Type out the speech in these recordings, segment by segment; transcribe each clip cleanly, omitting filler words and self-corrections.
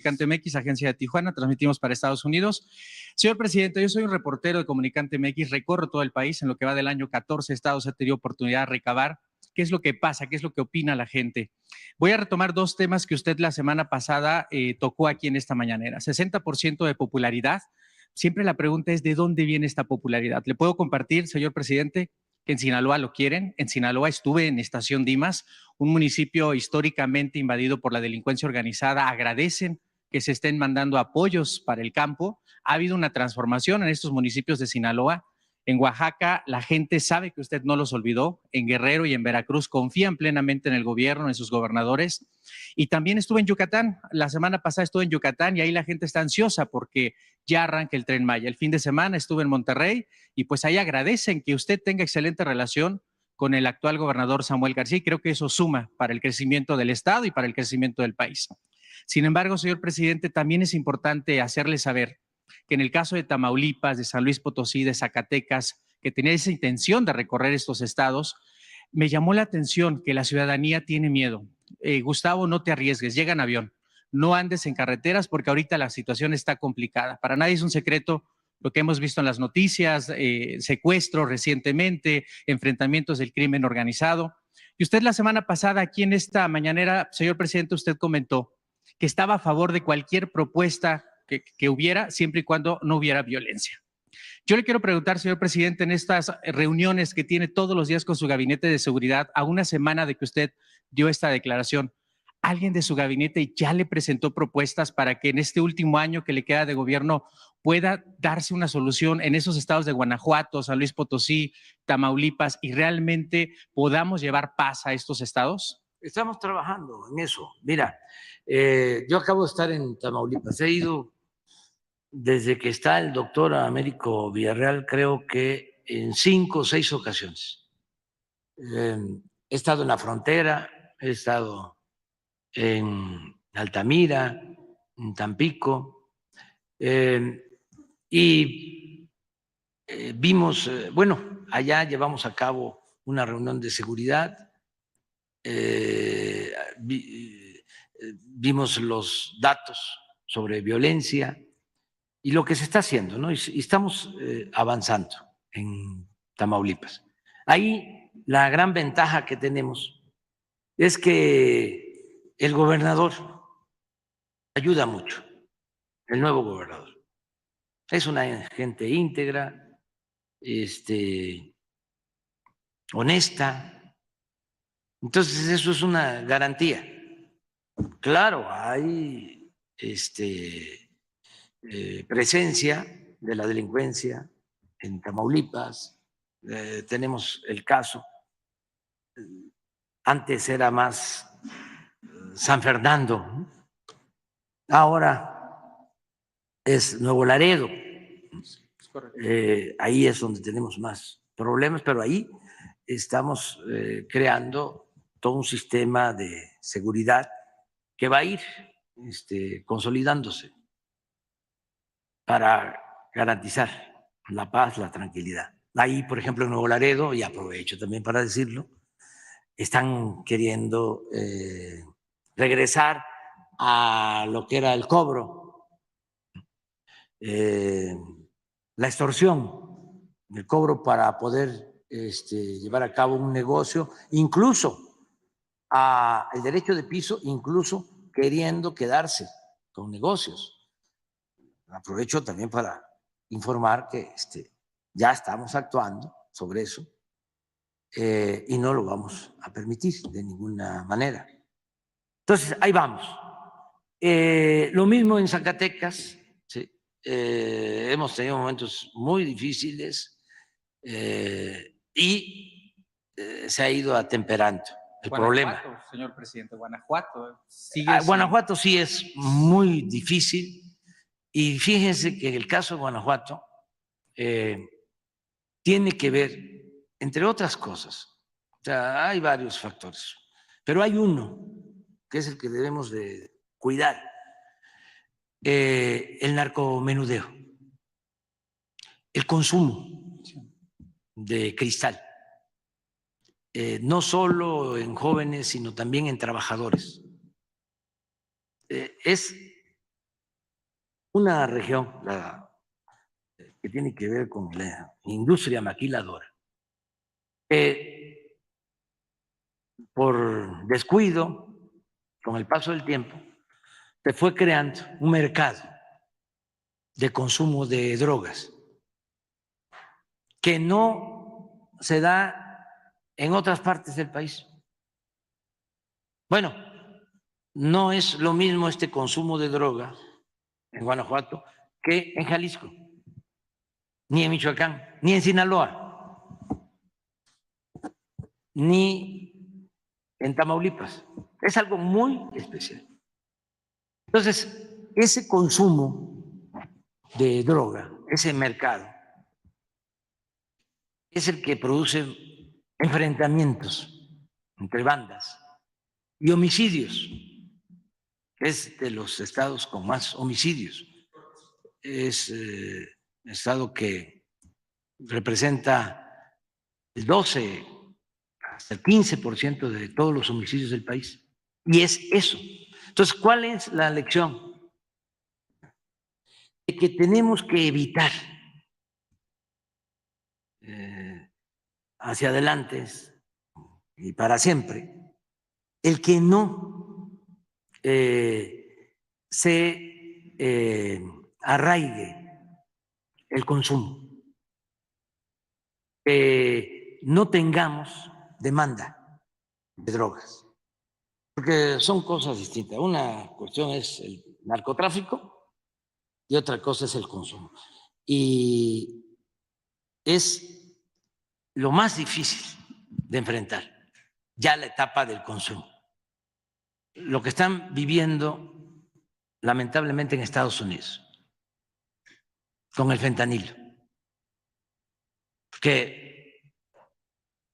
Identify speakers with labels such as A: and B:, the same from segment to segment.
A: Comunicante MX, agencia de Tijuana, transmitimos para Estados Unidos. Señor presidente, yo soy un reportero de Comunicante MX, recorro todo el país, en lo que va del año 14 estados he tenido oportunidad de recabar qué es lo que pasa, qué es lo que opina la gente. Voy a retomar dos temas que usted la semana pasada tocó aquí en esta mañanera. 60% de popularidad. Siempre la pregunta es, ¿de dónde viene esta popularidad? ¿Le puedo compartir, señor presidente, que en Sinaloa lo quieren? En Sinaloa estuve en Estación Dimas, un municipio históricamente invadido por la delincuencia organizada. Agradecen que se estén mandando apoyos para el campo. Ha habido una transformación en estos municipios de Sinaloa. En Oaxaca, la gente sabe que usted no los olvidó. En Guerrero y en Veracruz confían plenamente en el gobierno, en sus gobernadores. Y también estuve en Yucatán. La semana pasada estuve en Yucatán y ahí la gente está ansiosa porque ya arranca el Tren Maya. El fin de semana estuve en Monterrey y pues ahí agradecen que usted tenga excelente relación con el actual gobernador Samuel García y creo que eso suma para el crecimiento del Estado y para el crecimiento del país. Sin embargo, señor presidente, también es importante hacerle saber que en el caso de Tamaulipas, de San Luis Potosí, de Zacatecas, que tenía esa intención de recorrer estos estados, me llamó la atención que la ciudadanía tiene miedo. Gustavo, no te arriesgues, llega en avión, no andes en carreteras porque ahorita la situación está complicada. Para nadie es un secreto lo que hemos visto en las noticias, secuestros recientemente, enfrentamientos del crimen organizado. Y usted la semana pasada aquí en esta mañanera, señor presidente, usted comentó que estaba a favor de cualquier propuesta que hubiera, siempre y cuando no hubiera violencia. Yo le quiero preguntar, señor presidente, en estas reuniones que tiene todos los días con su gabinete de seguridad, a una semana de que usted dio esta declaración, ¿alguien de su gabinete ya le presentó propuestas para que en este último año que le queda de gobierno pueda darse una solución en esos estados de Guanajuato, San Luis Potosí, Tamaulipas y realmente podamos llevar paz a estos estados?
B: Estamos trabajando en eso. Mira, yo acabo de estar en Tamaulipas, he ido desde que está el doctor Américo Villarreal, creo que en 5 o 6 ocasiones. He estado en la frontera, he estado en Altamira, en Tampico, y vimos, bueno, allá llevamos a cabo una reunión de seguridad, vimos los datos sobre violencia y lo que se está haciendo, ¿no? Y estamos avanzando en Tamaulipas. Ahí la gran ventaja que tenemos es que el gobernador ayuda mucho, el nuevo gobernador. Es una gente íntegra, honesta. Entonces eso es una garantía. Claro, hay presencia de la delincuencia en Tamaulipas. Tenemos el caso, antes era más San Fernando, ¿no? Ahora es Nuevo Laredo. Ahí es donde tenemos más problemas, pero ahí estamos creando todo un sistema de seguridad que va a ir consolidándose para garantizar la paz, la tranquilidad. Ahí, por ejemplo, en Nuevo Laredo, y aprovecho también para decirlo, están queriendo regresar a lo que era el cobro, la extorsión, el cobro para poder llevar a cabo un negocio, incluso el derecho de piso, incluso queriendo quedarse con negocios. Aprovecho también para informar que ya estamos actuando sobre eso y no lo vamos a permitir de ninguna manera. Entonces, ahí vamos. Lo mismo en Zacatecas, ¿sí? Hemos tenido momentos muy difíciles y se ha ido atemperando el problema.
A: Señor presidente, Guanajuato
B: Guanajuato sí es muy difícil y fíjense que en el caso de Guanajuato tiene que ver, entre otras cosas, o sea, hay varios factores, pero hay uno que es el que debemos de cuidar, el narcomenudeo, el consumo de cristal, no solo en jóvenes, sino también en trabajadores. Es una región que tiene que ver con la industria maquiladora, que por descuido, con el paso del tiempo, se fue creando un mercado de consumo de drogas que no se da en otras partes del país. Bueno, no es lo mismo este consumo de droga en Guanajuato que en Jalisco, ni en Michoacán, ni en Sinaloa, ni en Tamaulipas. Es algo muy especial. Entonces, ese consumo de droga, ese mercado, es el que produce enfrentamientos entre bandas y homicidios. Es de los estados con más homicidios. Es estado que representa el 12 hasta el 15% de todos los homicidios del país. Y es eso. Entonces, ¿cuál es la lección? De que tenemos que evitar hacia adelante y para siempre el que no se arraigue el consumo, no tengamos demanda de drogas, porque son cosas distintas. Una cuestión es el narcotráfico y otra cosa es el consumo. Y es lo más difícil de enfrentar, ya la etapa del consumo. Lo que están viviendo lamentablemente en Estados Unidos con el fentanilo, que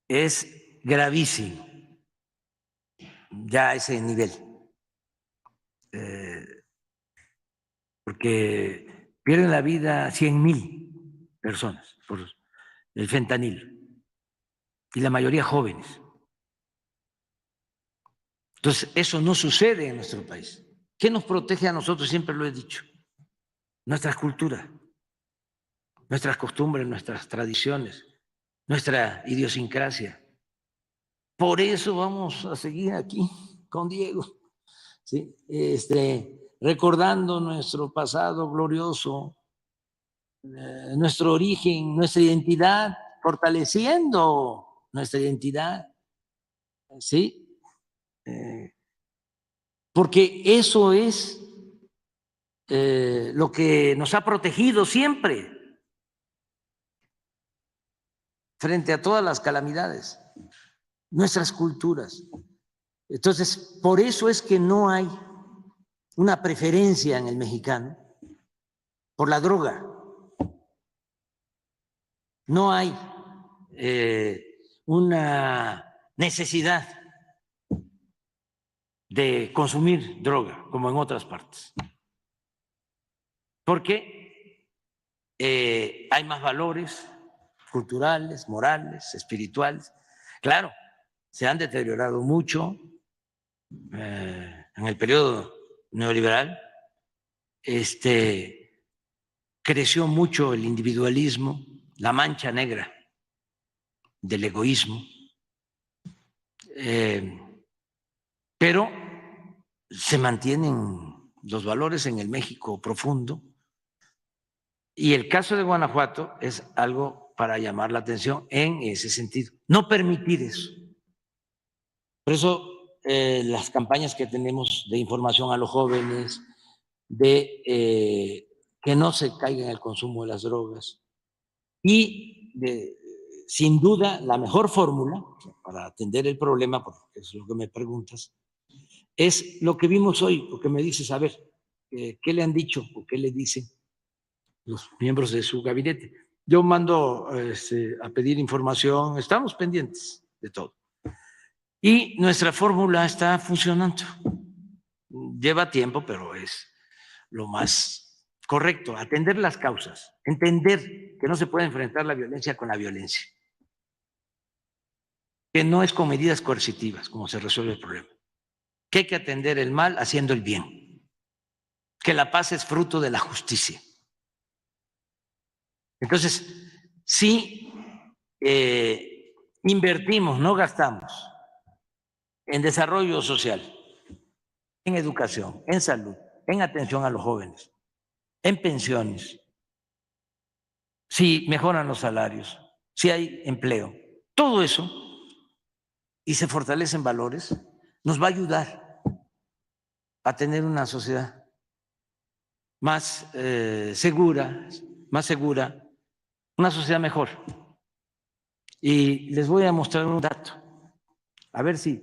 B: es gravísimo ya a ese nivel, porque pierden la vida 100,000 personas por el fentanilo y la mayoría jóvenes. Entonces, eso no sucede en nuestro país. ¿Qué nos protege a nosotros? Siempre lo he dicho. Nuestras culturas, nuestras costumbres, nuestras tradiciones, nuestra idiosincrasia. Por eso vamos a seguir aquí con Diego, ¿sí? Recordando nuestro pasado glorioso, nuestro origen, nuestra identidad, fortaleciendo nuestra identidad, ¿sí? Porque eso es lo que nos ha protegido siempre frente a todas las calamidades, nuestras culturas. Entonces, por eso es que no hay una preferencia en el mexicano por la droga. No hay una necesidad de consumir droga como en otras partes, porque hay más valores culturales, morales, espirituales. Claro, se han deteriorado mucho en el periodo neoliberal. Creció mucho el individualismo, la mancha negra del egoísmo, pero se mantienen los valores en el México profundo. Y el caso de Guanajuato es algo para llamar la atención en ese sentido. No permitir eso. Por eso las campañas que tenemos de información a los jóvenes, de que no se caiga en el consumo de las drogas y sin duda la mejor fórmula para atender el problema, porque es lo que me preguntas, es lo que vimos hoy, porque me dices, a ver, ¿qué le han dicho o qué le dicen los miembros de su gabinete? Yo mando a pedir información, estamos pendientes de todo. Y nuestra fórmula está funcionando. Lleva tiempo, pero es lo más correcto, atender las causas, entender que no se puede enfrentar la violencia con la violencia, que no es con medidas coercitivas como se resuelve el problema, que hay que atender el mal haciendo el bien, que la paz es fruto de la justicia. Entonces, sí invertimos, no gastamos en desarrollo social, en educación, en salud, en atención a los jóvenes, en pensiones, si mejoran los salarios, si hay empleo, todo eso, y se fortalecen valores, nos va a ayudar a tener una sociedad más segura, una sociedad mejor. Y les voy a mostrar un dato, a ver si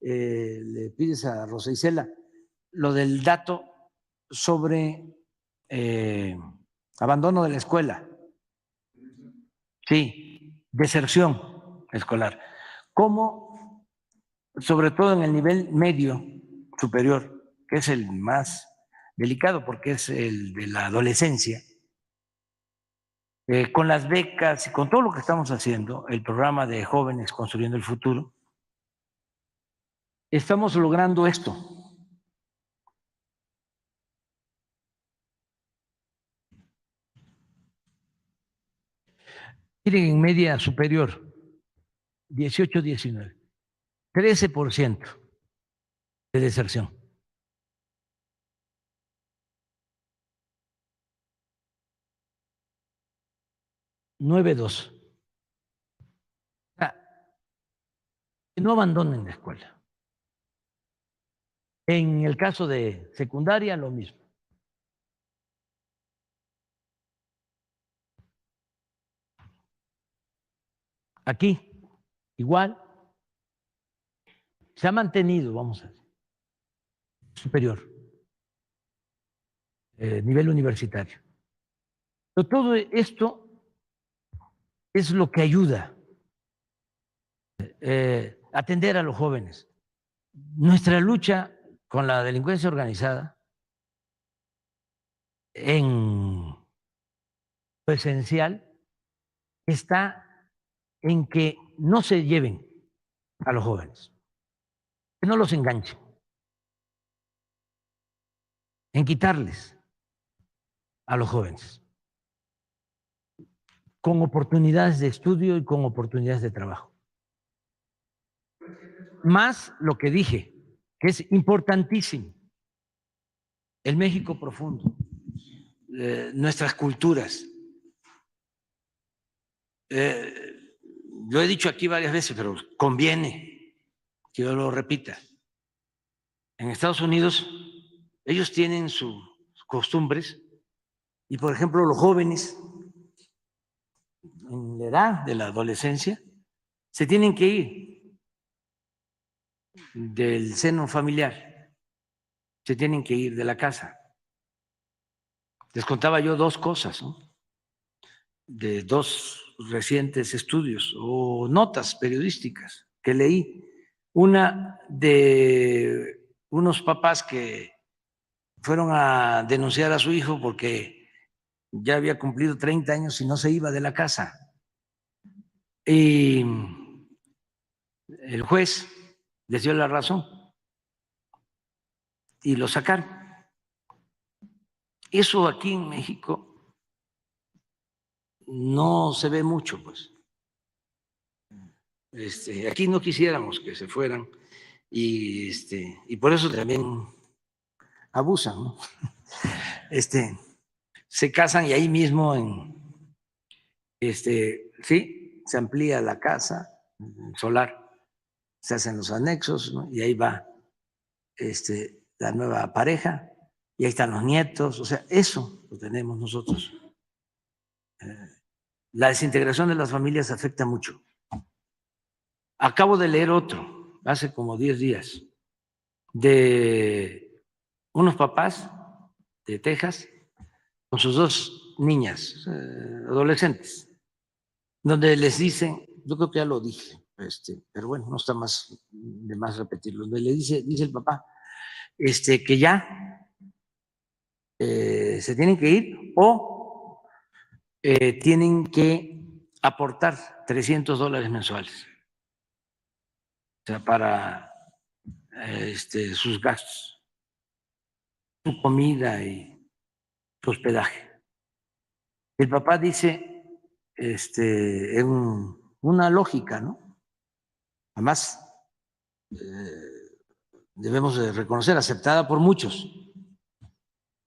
B: le pides a Rosa Isela lo del dato sobre abandono de la escuela. Sí, deserción escolar. ¿Cómo, sobre todo en el nivel medio superior, que es el más delicado porque es el de la adolescencia, con las becas y con todo lo que estamos haciendo, el programa de Jóvenes Construyendo el Futuro, estamos logrando esto. Miren, en media superior, 18-19, 13% de deserción. $9.2. O sea, que no abandonen la escuela. En el caso de secundaria, lo mismo. Aquí, igual, se ha mantenido, vamos a decir, superior, nivel universitario. Pero todo esto es lo que ayuda a atender a los jóvenes. Nuestra lucha con la delincuencia organizada en lo esencial está en que no se lleven a los jóvenes, que no los enganchen, en quitarles a los jóvenes con oportunidades de estudio y con oportunidades de trabajo. Más lo que dije, que es importantísimo, el México profundo, nuestras culturas. Lo he dicho aquí varias veces, pero conviene que yo lo repita. En Estados Unidos, ellos tienen sus costumbres y, por ejemplo, los jóvenes en la edad de la adolescencia se tienen que ir del seno familiar, se tienen que ir de la casa. Les contaba yo dos cosas, ¿no? De dos recientes estudios o notas periodísticas que leí. Una de unos papás que fueron a denunciar a su hijo porque ya había cumplido 30 años y no se iba de la casa. Y el juez les dio la razón y lo sacaron. Eso aquí en México no se ve mucho, pues. Aquí no quisiéramos que se fueran y por eso también abusan, ¿no? Se casan y ahí mismo sí, se amplía la casa solar, se hacen los anexos, ¿no? Y ahí va la nueva pareja y ahí están los nietos, o sea, eso lo tenemos nosotros. La desintegración de las familias afecta mucho. Acabo de leer otro, hace como 10 días, de unos papás de Texas con sus dos niñas, adolescentes, donde les dicen, yo creo que ya lo dije, pero bueno, no está de más repetirlo, donde le dice el papá, que ya se tienen que ir o tienen que aportar $300 mensuales, o sea, para sus gastos. su comida y su hospedaje. El papá dice, en una lógica, ¿no? Además, debemos de reconocer, aceptada por muchos,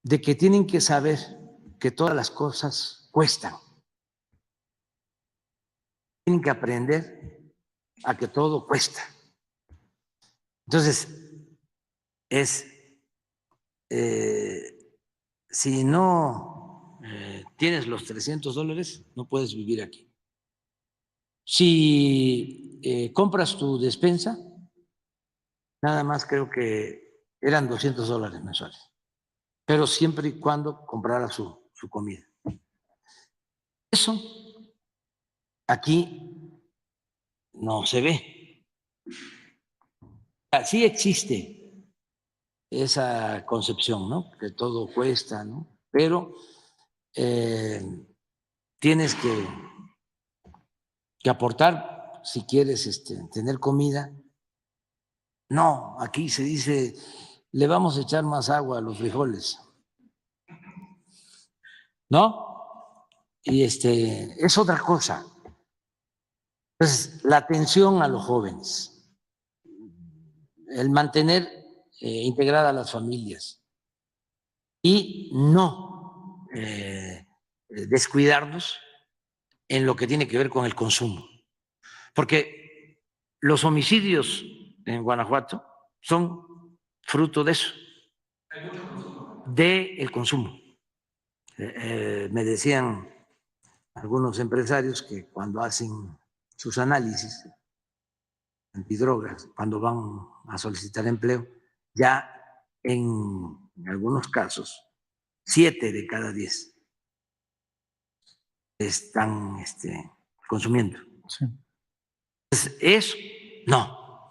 B: de que tienen que saber que todas las cosas cuestan. Tienen que aprender a que todo cuesta. Entonces, si no tienes los $300, no puedes vivir aquí. Si compras tu despensa, nada más creo que eran $200 mensuales, pero siempre y cuando comprara su comida. Eso aquí no se ve. Sí existe esa concepción, ¿no? Que todo cuesta, ¿no? Pero tienes que aportar si quieres tener comida. No, aquí se dice, le vamos a echar más agua a los frijoles, ¿no? Y es otra cosa. Entonces, la atención a los jóvenes, el mantener integradas las familias y no descuidarnos en lo que tiene que ver con el consumo. Porque los homicidios en Guanajuato son fruto de eso, del consumo. Me decían algunos empresarios que cuando hacen sus análisis antidrogas, cuando van a solicitar empleo, ya en algunos casos, 7 de cada 10 están consumiendo.
A: Sí.
B: Entonces, eso, no.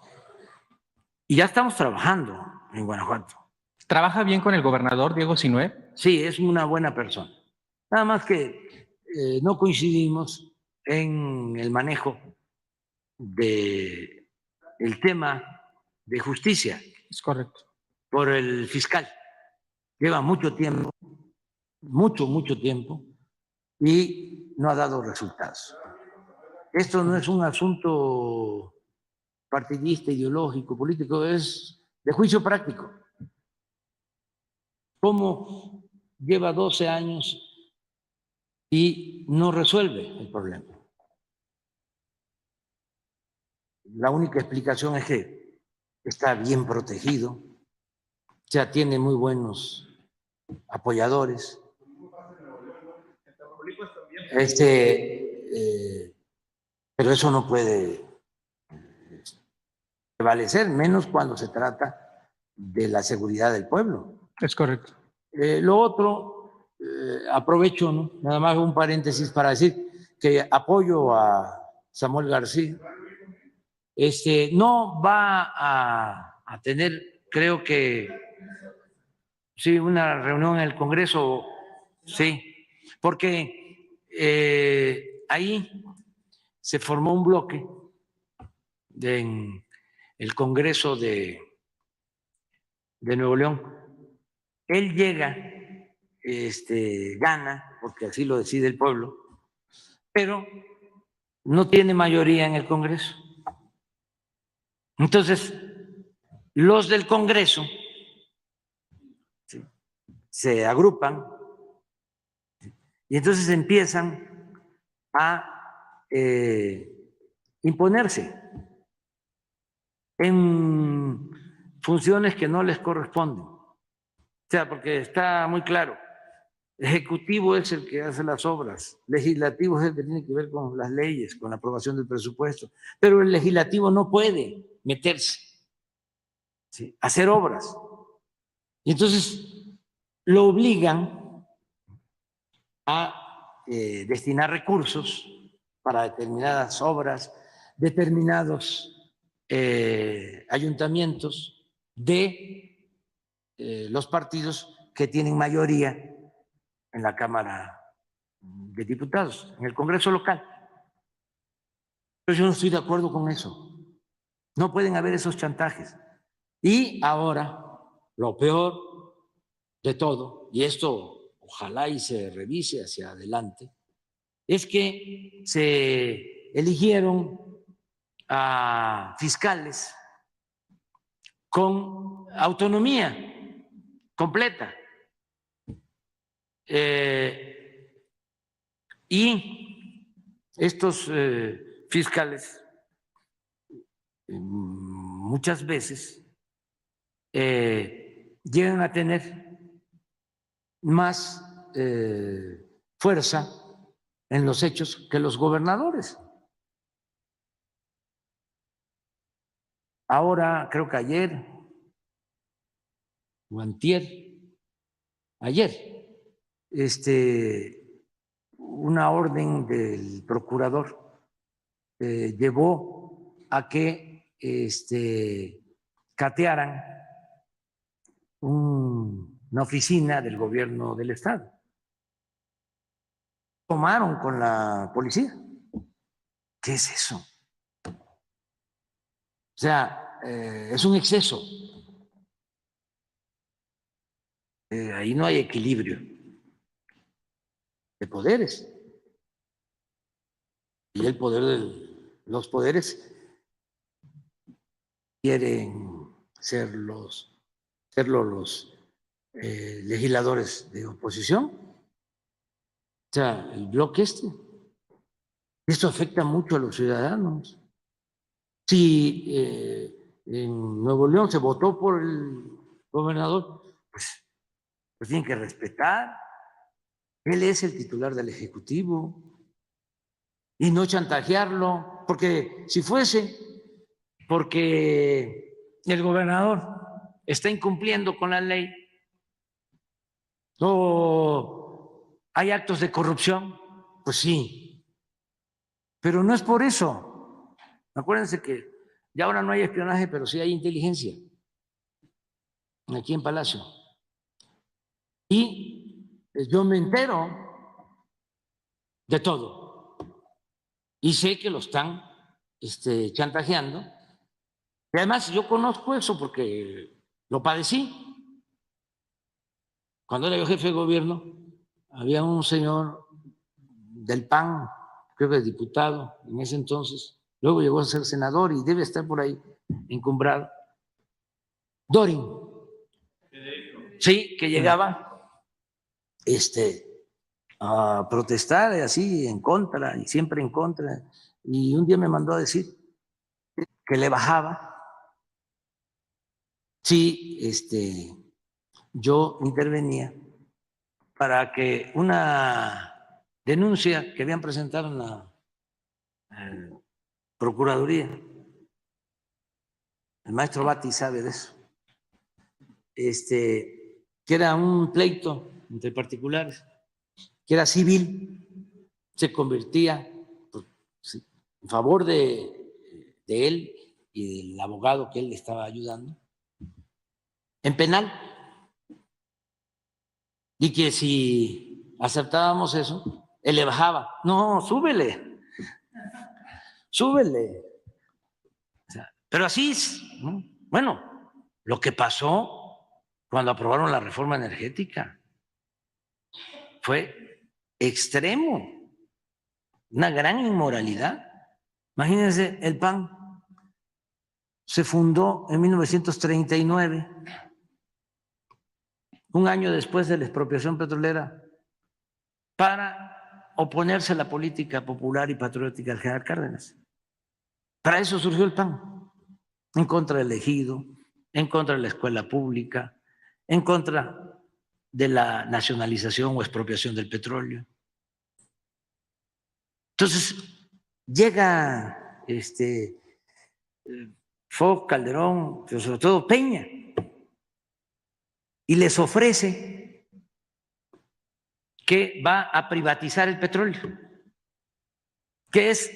B: Y ya estamos trabajando en Guanajuato.
A: ¿Trabaja bien con el gobernador Diego Sinue?
B: Sí, es una buena persona. Nada más que no coincidimos en el manejo del tema de justicia.
A: Es correcto.
B: Por el fiscal. Lleva mucho tiempo, mucho tiempo, y no ha dado resultados. Esto no es un asunto partidista, ideológico, político, es de juicio práctico. ¿Cómo lleva 12 años y no resuelve el problema? La única explicación es que está bien protegido, ya tiene muy buenos apoyadores. Pero eso no puede prevalecer, menos cuando se trata de la seguridad del pueblo.
A: Es correcto.
B: Lo otro, aprovecho, ¿no? Nada más un paréntesis para decir que apoyo a Samuel García. No va a tener, creo que, sí, una reunión en el Congreso, sí, porque ahí se formó un bloque en el Congreso de Nuevo León. Él llega, gana, porque así lo decide el pueblo, pero no tiene mayoría en el Congreso. Entonces, los del Congreso se agrupan y entonces empiezan a imponerse en funciones que no les corresponden. O sea, porque está muy claro, ejecutivo es el que hace las obras, legislativo es el que tiene que ver con las leyes, con la aprobación del presupuesto, pero el legislativo no puede meterse, ¿sí?, a hacer obras. Y entonces lo obligan a destinar recursos para determinadas obras, determinados ayuntamientos de los partidos que tienen mayoría en la Cámara de Diputados, en el Congreso local. Pero yo no estoy de acuerdo con eso. No pueden haber esos chantajes. Y ahora, lo peor de todo, y esto ojalá y se revise hacia adelante, es que se eligieron a fiscales con autonomía completa. Y estos fiscales muchas veces llegan a tener más fuerza en los hechos que los gobernadores. Ahora, creo que ayer, o antier, ayer, una orden del procurador llevó a que catearan una oficina del gobierno del estado. Tomaron con la policía. ¿Qué es eso? O sea, es un exceso. Ahí no hay equilibrio de poderes. Y el poder de los poderes quieren serlo los legisladores de oposición. O sea, el bloque esto afecta mucho a los ciudadanos. Si en Nuevo León se votó por el gobernador, pues tienen que respetar. Él es el titular del Ejecutivo y no chantajearlo, porque si fuese porque el gobernador está incumpliendo con la ley o hay actos de corrupción, pues sí, pero no es por eso. Acuérdense que ya ahora no hay espionaje, pero sí hay inteligencia aquí en Palacio. Y yo me entero de todo y sé que lo están chantajeando. Y además yo conozco eso porque lo padecí. Cuando era yo jefe de gobierno, había un señor del PAN, creo que diputado en ese entonces, luego llegó a ser senador y debe estar por ahí encumbrado. Dorin. Sí, que llegaba a protestar así en contra y siempre en contra. Y un día me mandó a decir que le bajaba si yo intervenía para que una denuncia que habían presentado en la Procuraduría, el maestro Bati sabe de eso, que era un pleito entre particulares, que era civil, se convertía pues, sí, en favor de él y del abogado que él le estaba ayudando, en penal. Y que si aceptábamos eso, él le bajaba. No, súbele, súbele. O sea, pero así es, ¿no? Bueno, lo que pasó cuando aprobaron la reforma energética fue extremo, una gran inmoralidad. Imagínense, el PAN se fundó en 1939, un año después de la expropiación petrolera, para oponerse a la política popular y patriótica del general Cárdenas. Para eso surgió el PAN, en contra del ejido, en contra de la escuela pública, en contra de la nacionalización o expropiación del petróleo. Entonces, llega Fox, Calderón, pero sobre todo Peña, y les ofrece que va a privatizar el petróleo, que es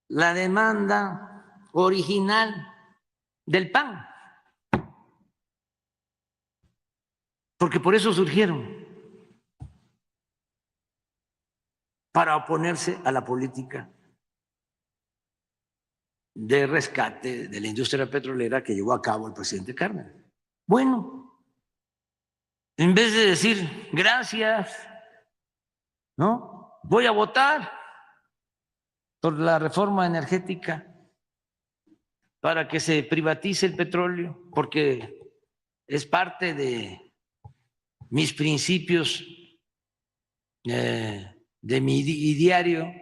B: la demanda original del PAN, porque por eso surgieron, para oponerse a la política de rescate de la industria petrolera que llevó a cabo el presidente Cárdenas. Bueno, en vez de decir gracias, ¿no? Voy a votar por la reforma energética para que se privatice el petróleo, porque es parte de mis principios, de mi diario,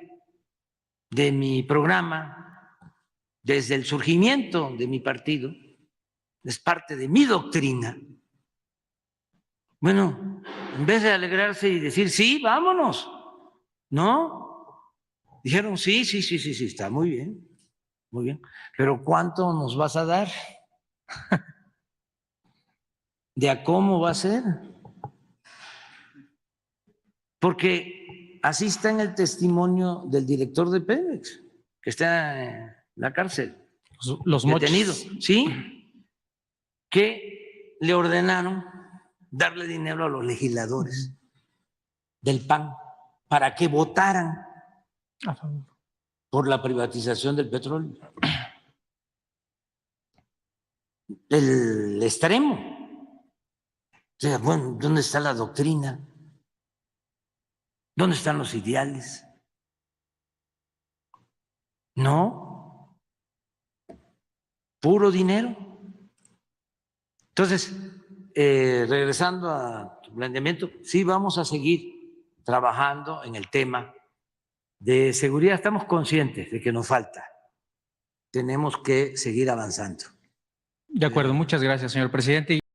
B: de mi programa, desde el surgimiento de mi partido, es parte de mi doctrina. Bueno, en vez de alegrarse y decir, sí, vámonos, ¿no? Dijeron, sí, está muy bien, pero ¿cuánto nos vas a dar? ¿De a cómo va a ser? Porque así está en el testimonio del director de Pemex, que está en la cárcel,
A: Los
B: detenido,
A: mochis.
B: ¿sí? Que le ordenaron darle dinero a los legisladores del PAN para que votaran por la privatización del petróleo. El extremo. O sea, bueno, ¿dónde está la doctrina? ¿Dónde están los ideales? No, puro dinero. Entonces, regresando a tu planteamiento, sí vamos a seguir trabajando en el tema de seguridad. Estamos conscientes de que nos falta. Tenemos que seguir avanzando.
A: De acuerdo, muchas gracias, señor presidente.